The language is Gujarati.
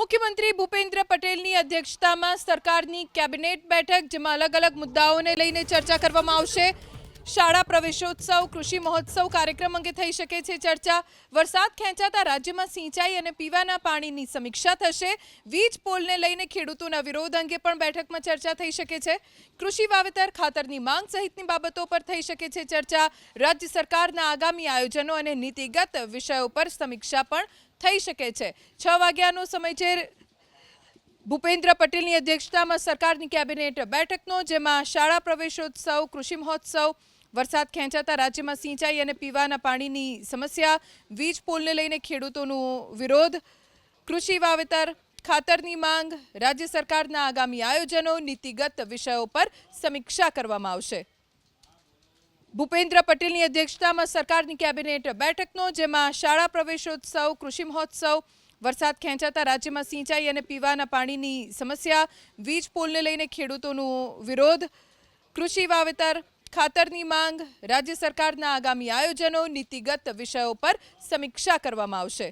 મુખ્યમંત્રી ભૂપેન્દ્ર પટેલની અધ્યક્ષતામાં સરકારની કેબિનેટ બેઠક, જેમાં અલગ અલગ મુદ્દાઓને લઈને ચર્ચા કરવામાં આવશે। શાળા પ્રવેશોત્સવ, કૃષિ મહોત્સવ કાર્યક્રમ અંગે થઈ શકે છે ચર્ચા। વરસાદ ખેંચાતા રાજ્યમાં સિંચાઈ અને પીવાના પાણીની સમીક્ષા થશે। વીજ પોલને લઈને ખેડૂતોના વિરોધ અંગે પણ બેઠકમાં ચર્ચા થઈ શકે છે। કૃષિ વાવેતર, ખાતરની માંગ સહિતની બાબતો પર થઈ શકે છે ચર્ચા। રાજ્ય સરકારના આગામી આયોજનો અને નીતિગત વિષયો પર સમીક્ષા પણ થઈ શકે છે। 6 વાગ્યાનો સમય છે ભૂપેન્દ્ર પટેલની અધ્યક્ષતામાં સરકારની કેબિનેટ બેઠકનો, જેમાં શાળા પ્રવેશોત્સવ, કૃષિ મહોત્સવ, વરસાદ ખેંચાતા રાજ્યમાં સિંચાઈ અને પીવાના પાણીની સમસ્યા, વીજ પોલને લઈને ખેડૂતોનો વિરોધ, કૃષિ વાવેતર, ખાતરની માંગ, રાજ્ય સરકારના આગામી આયોજનો, નીતિગત વિષયો પર સમીક્ષા કરવામાં આવશે। ભૂપેન્દ્ર પટેલની અધ્યક્ષતામાં સરકારની કેબિનેટ બેઠકનો, જેમાં શાળા પ્રવેશોત્સવ, કૃષિ મહોત્સવ, વરસાદ ખેંચાતા રાજ્યમાં સિંચાઈ અને પીવાના પાણીની સમસ્યા, વીજ પોલને લઈને ખેડૂતોનો વિરોધ, કૃષિ વાવેતર, ખાતરની માંગ, રાજ્ય સરકારના આગામી આયોજનો, નીતિગત વિષયો પર સમીક્ષા કરવામાં આવશે।